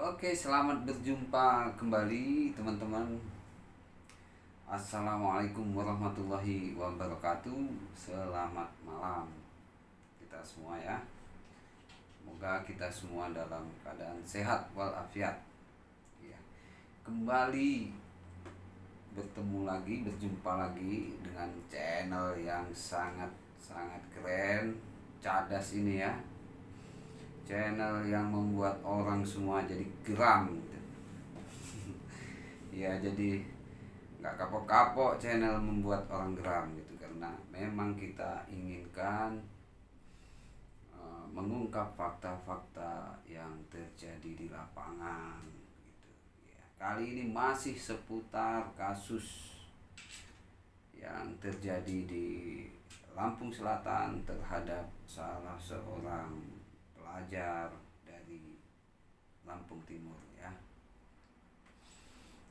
Oke, selamat berjumpa kembali teman-teman. Assalamualaikum warahmatullahi wabarakatuh. Selamat malam kita semua ya. Semoga kita semua dalam keadaan sehat walafiat. Ya. Kembali berjumpa lagi dengan channel yang sangat keren, cadas ini ya. Channel yang membuat orang semua jadi geram gitu. Ya, jadi nggak kapok-kapok channel membuat orang geram gitu, karena memang kita inginkan mengungkap fakta-fakta yang terjadi di lapangan gitu ya. Kali ini masih seputar kasus yang terjadi di Lampung Selatan terhadap salah seorang pelajar dari Lampung Timur ya.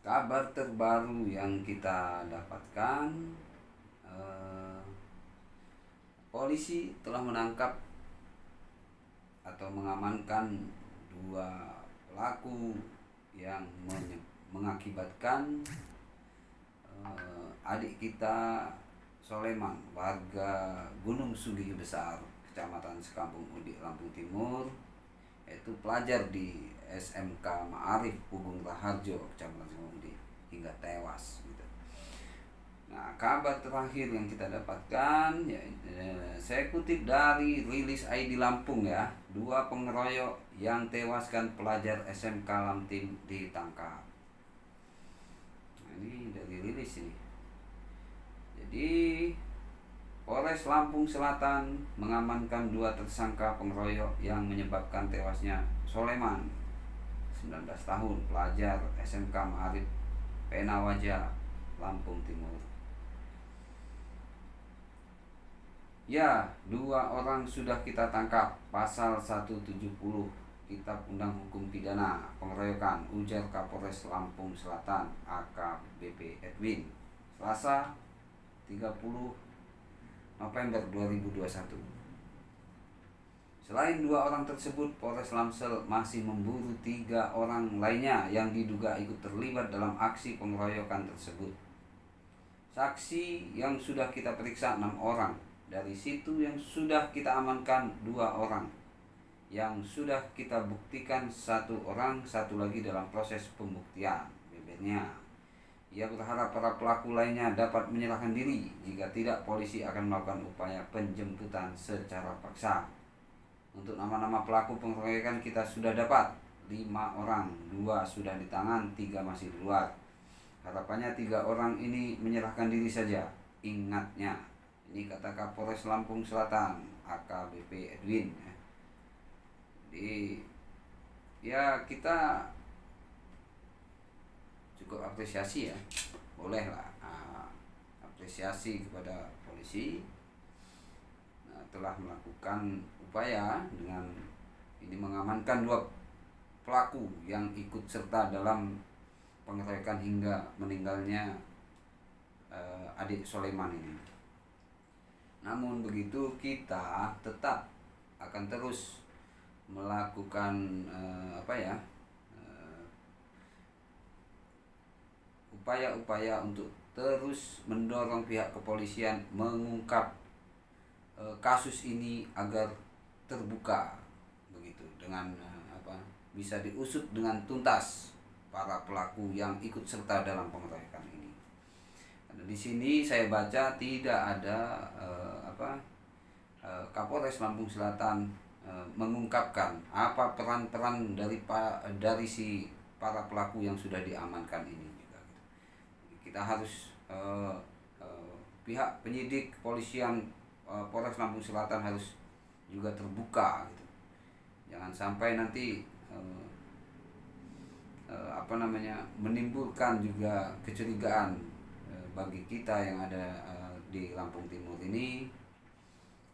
Kabar terbaru yang kita dapatkan, polisi telah menangkap atau mengamankan dua pelaku yang mengakibatkan adik kita Soleman, warga Gunung Sugih Besar, Kecamatan Sekampung Udik, Lampung Timur, yaitu pelajar di SMK Ma'arif Pugung Raharjo, Kecamatan Sekampung Udik, hingga tewas gitu. Nah, kabar terakhir yang kita dapatkan ya, saya kutip dari rilis ID Lampung ya, dua pengeroyok yang tewaskan pelajar SMK Lamtim ditangkap. Nah, ini dari rilis ini. Jadi Polres Lampung Selatan mengamankan dua tersangka pengeroyok yang menyebabkan tewasnya Soleman, 19 tahun, pelajar SMK Ma'arif Penawaja, Lampung Timur. Ya, dua orang sudah kita tangkap, pasal 170 Kitab Undang Hukum Pidana Pengeroyokan, ujar Kapolres Lampung Selatan AKBP Edwin, Selasa 30 November 2021. Selain dua orang tersebut, Polres Lamsel masih memburu 3 orang lainnya yang diduga ikut terlibat dalam aksi pengeroyokan tersebut. Saksi yang sudah kita periksa 6 orang. Dari situ yang sudah kita amankan 2 orang. Yang sudah kita buktikan 1 orang, 1 lagi dalam proses pembuktian, bebernya. Ia berharap para pelaku lainnya dapat menyerahkan diri. Jika tidak, polisi akan melakukan upaya penjemputan secara paksa. Untuk nama-nama pelaku pengeroyokan kita sudah dapat 5 orang, 2 sudah di tangan, 3 masih di luar. Harapannya 3 orang ini menyerahkan diri saja. Ingatnya, ini kata Kapolres Lampung Selatan AKBP Edwin. Jadi ya, kita cukup apresiasi ya, bolehlah apresiasi kepada polisi telah melakukan upaya dengan ini mengamankan 2 pelaku yang ikut serta dalam pengeroyokan hingga meninggalnya adik Soleman ini. Namun begitu, kita tetap akan terus melakukan upaya-upaya untuk terus mendorong pihak kepolisian mengungkap kasus ini agar terbuka begitu, dengan bisa diusut dengan tuntas para pelaku yang ikut serta dalam pengeroyokan ini. Karena di sini saya baca tidak ada Kapolres Lampung Selatan mengungkapkan apa peran-peran dari si para pelaku yang sudah diamankan ini. Kita harus pihak penyidik kepolisian Polres Lampung Selatan harus juga terbuka gitu. Jangan sampai nanti menimbulkan juga kecurigaan bagi kita yang ada di Lampung Timur ini,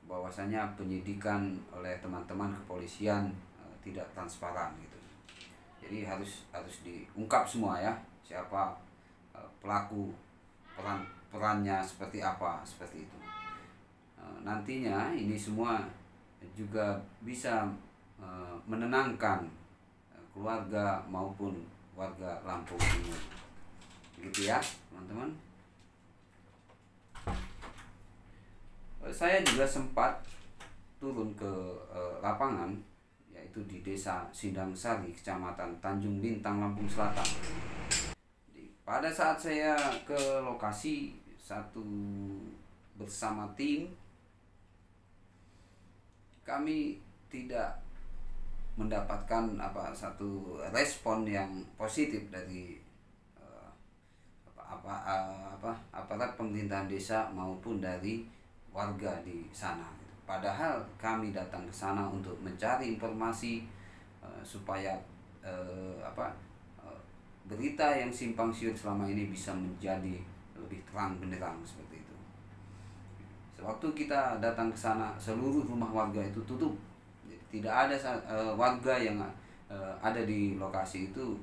bahwasanya penyidikan oleh teman-teman kepolisian tidak transparan gitu. Jadi harus diungkap semua ya, siapa pelaku, perannya seperti apa, seperti itu. Nantinya ini semua juga bisa menenangkan keluarga maupun warga Lampung Timur. Begitu ya teman-teman. Saya juga sempat turun ke lapangan, yaitu di Desa Sindang Sari, Kecamatan Tanjung Bintang, Lampung Selatan. Pada saat saya ke lokasi bersama tim, kami tidak mendapatkan satu respon yang positif dari aparat pemerintahan desa maupun dari warga di sana. Padahal kami datang ke sana untuk mencari informasi supaya berita yang simpang siur selama ini bisa menjadi lebih terang benderang seperti itu. Sewaktu kita datang ke sana, seluruh rumah warga itu tutup. Tidak ada warga yang ada di lokasi itu.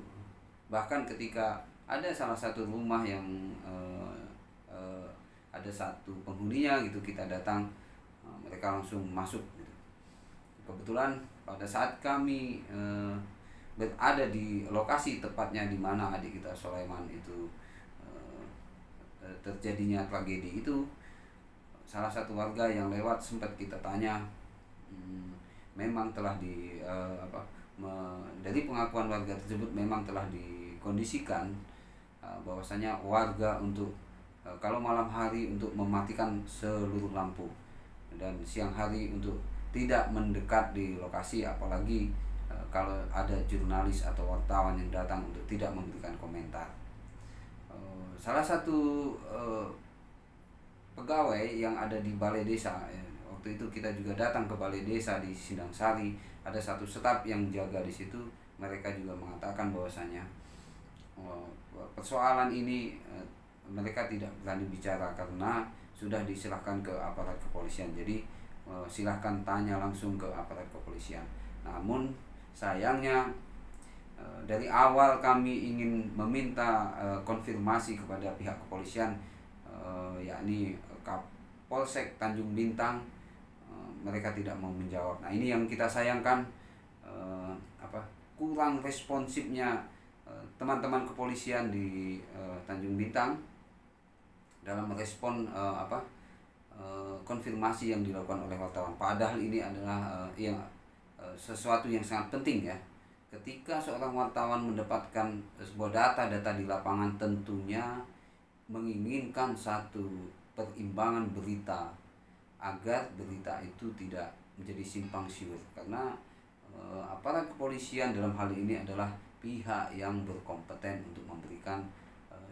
Bahkan ketika ada salah satu rumah yang ada satu penghuninya gitu, kita datang, mereka langsung masuk gitu. Kebetulan pada saat kami berada di lokasi tepatnya di mana adik kita Sulaiman itu terjadinya tragedi itu, salah satu warga yang lewat sempat kita tanya, memang telah dari pengakuan warga tersebut memang telah dikondisikan bahwasanya warga untuk kalau malam hari untuk mematikan seluruh lampu dan siang hari untuk tidak mendekat di lokasi, apalagi kalau ada jurnalis atau wartawan yang datang untuk tidak memberikan komentar. Salah satu pegawai yang ada di balai desa, waktu itu kita juga datang ke balai desa di Sindang Sari, ada satu staf yang jaga di situ. Mereka juga mengatakan bahwasanya persoalan ini mereka tidak berani bicara karena sudah diserahkan ke aparat kepolisian. Jadi silahkan tanya langsung ke aparat kepolisian. Namun sayangnya dari awal kami ingin meminta konfirmasi kepada pihak kepolisian, yakni Kapolsek Tanjung Bintang, mereka tidak mau menjawab. Nah, ini yang kita sayangkan, kurang responsifnya teman-teman kepolisian di Tanjung Bintang dalam merespon konfirmasi yang dilakukan oleh wartawan. Padahal ini adalah sesuatu yang sangat penting ya. Ketika seorang wartawan mendapatkan sebuah data di lapangan, tentunya menginginkan satu perimbangan berita agar berita itu tidak menjadi simpang siur, karena aparat kepolisian dalam hal ini adalah pihak yang berkompeten untuk memberikan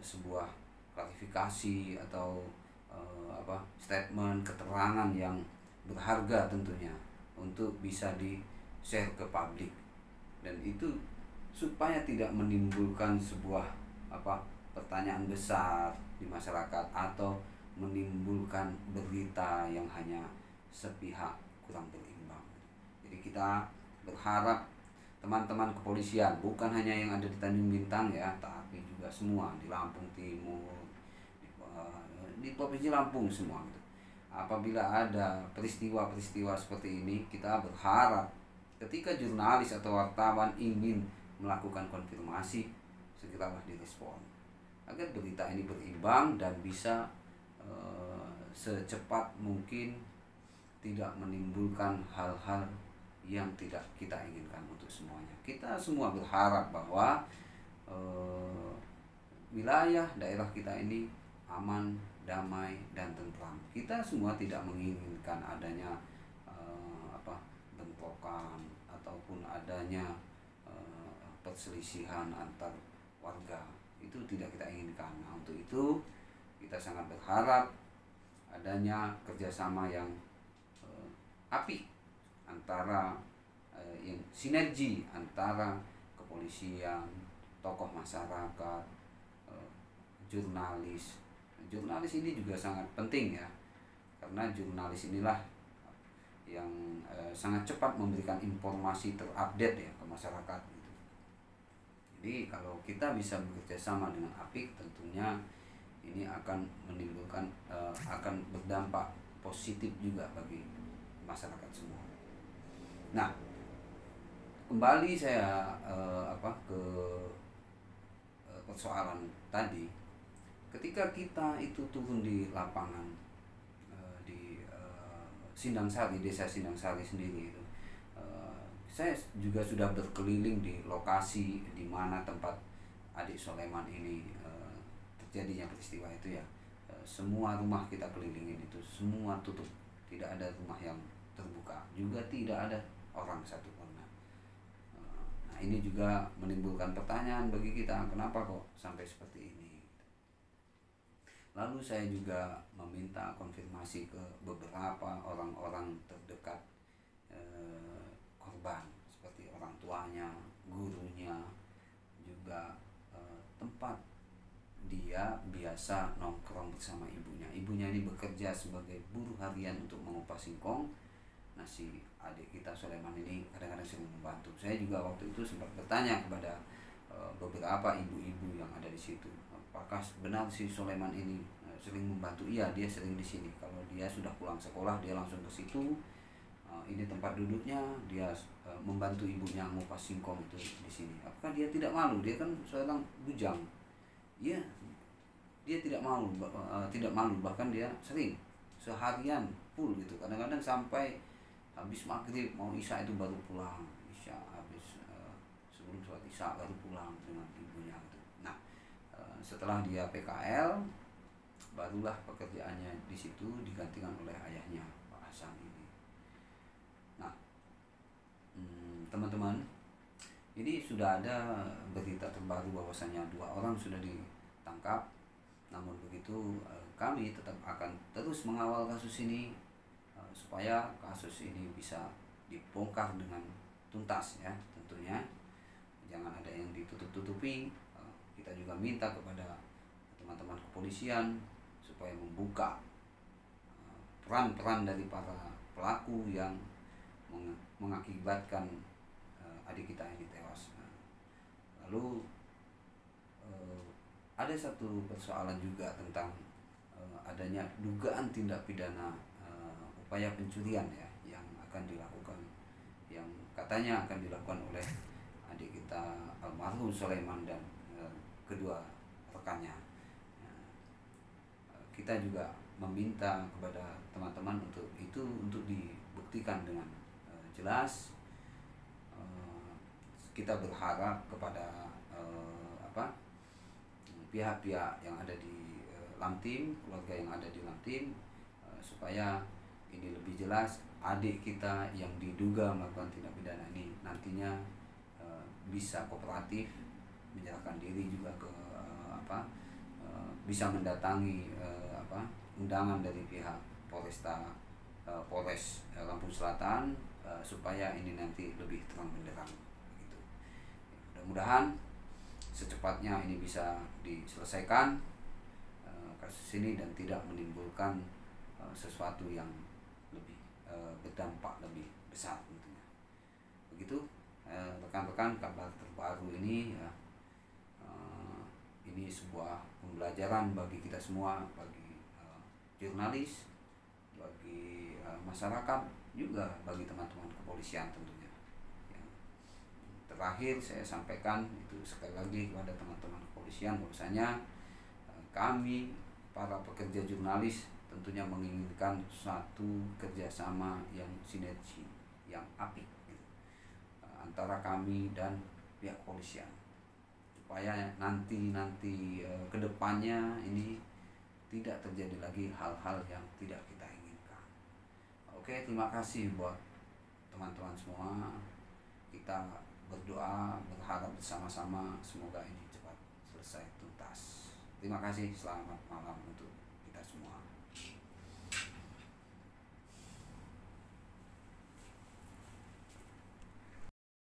sebuah klarifikasi atau statement, keterangan yang berharga tentunya untuk bisa di-share ke publik, dan itu supaya tidak menimbulkan sebuah pertanyaan besar di masyarakat atau menimbulkan berita yang hanya sepihak, kurang berimbang. Jadi kita berharap teman-teman kepolisian, bukan hanya yang ada di Tanjung Bintang ya, tapi juga semua di Lampung Timur, di Provinsi Lampung semua gitu. Apabila ada peristiwa-peristiwa seperti ini, kita berharap ketika jurnalis atau wartawan ingin melakukan konfirmasi, segeralah direspon agar berita ini berimbang dan bisa secepat mungkin tidak menimbulkan hal-hal yang tidak kita inginkan untuk semuanya. Kita semua berharap bahwa wilayah daerah kita ini aman, damai, dan tentram. Kita semua tidak menginginkan adanya bentrokan ataupun adanya perselisihan antar warga. Itu tidak kita inginkan. Nah, untuk itu kita sangat berharap adanya kerjasama yang apik antara yang sinergi antara kepolisian, tokoh masyarakat, jurnalis. Jurnalis ini juga sangat penting ya, karena jurnalis inilah yang sangat cepat memberikan informasi terupdate ya ke masyarakat gitu. Jadi kalau kita bisa bekerja sama dengan apik, tentunya ini akan menimbulkan akan berdampak positif juga bagi masyarakat semua. Nah, kembali saya persoalan tadi, ketika kita itu turun di lapangan, di Sindang Sari, desa Sindang Sari sendiri itu, saya juga sudah berkeliling di lokasi di mana tempat adik Soleman ini terjadinya peristiwa itu ya. Semua rumah kita kelilingin itu semua tutup, tidak ada rumah yang terbuka, juga tidak ada orang satupun. Nah, ini juga menimbulkan pertanyaan bagi kita, kenapa kok sampai seperti ini. Lalu saya juga meminta konfirmasi ke beberapa orang-orang terdekat korban, seperti orang tuanya, gurunya, juga tempat dia biasa nongkrong bersama ibunya. Ibunya ini bekerja sebagai buruh harian untuk mengupas singkong. Nah, si adik kita Soleman ini kadang-kadang sering membantu. Saya juga waktu itu sempat bertanya kepada beberapa ibu-ibu yang ada di situ, apakah benar si Soleman ini sering membantu? Iya, dia sering di sini. Kalau dia sudah pulang sekolah, dia langsung ke situ. Ini tempat duduknya, dia membantu ibunya mengupas singkong itu di sini. Apakah dia tidak malu? Dia kan seorang bujang. Iya, dia tidak malu, bahkan dia sering seharian full gitu. Kadang-kadang sampai habis maghrib mau isya itu baru pulang. Isya habis sebelum sholat isya baru pulang dengan ibunya gitu. Nah, setelah dia PKL, barulah pekerjaannya di situ digantikan oleh ayahnya, Pak Hasan ini. Nah, teman-teman, ini sudah ada berita terbaru bahwasanya 2 orang sudah ditangkap. Namun begitu, kami tetap akan terus mengawal kasus ini supaya kasus ini bisa dibongkar dengan tuntas ya, tentunya jangan ada yang ditutup-tutupi. Kita juga minta kepada teman-teman kepolisian supaya membuka peran-peran dari para pelaku yang mengakibatkan adik kita ini tewas. Lalu ada satu persoalan juga tentang adanya dugaan tindak pidana upaya pencurian ya, yang akan dilakukan, yang katanya akan dilakukan oleh adik kita almarhum Soleman dan kedua rekannya. Kita juga meminta kepada teman-teman untuk dibuktikan dengan jelas. Kita berharap kepada pihak-pihak yang ada di Lamtim, keluarga yang ada di Lamtim, supaya ini lebih jelas adik kita yang diduga melakukan tindak pidana ini nantinya bisa kooperatif, menyerahkan diri juga ke bisa mendatangi undangan dari pihak Polres Lampung Selatan supaya ini nanti lebih terang benderang gitu. Mudah-mudahan secepatnya ini bisa diselesaikan kasus ini dan tidak menimbulkan sesuatu yang lebih berdampak lebih besar tentunya. Begitu rekan-rekan, kabar terbaru ini ya, ini sebuah pembelajaran bagi kita semua, bagi jurnalis, bagi masyarakat, juga bagi teman-teman kepolisian tentunya. Ya. Terakhir saya sampaikan itu sekali lagi kepada teman-teman kepolisian bahwasanya kami para pekerja jurnalis tentunya menginginkan suatu kerjasama yang sinergi, yang apik gitu, antara kami dan pihak kepolisian, supaya nanti kedepannya ini tidak terjadi lagi hal-hal yang tidak kita inginkan. Oke, terima kasih buat teman-teman semua. Kita berdoa, berharap bersama-sama semoga ini cepat selesai tuntas. Terima kasih, selamat malam untuk kita semua.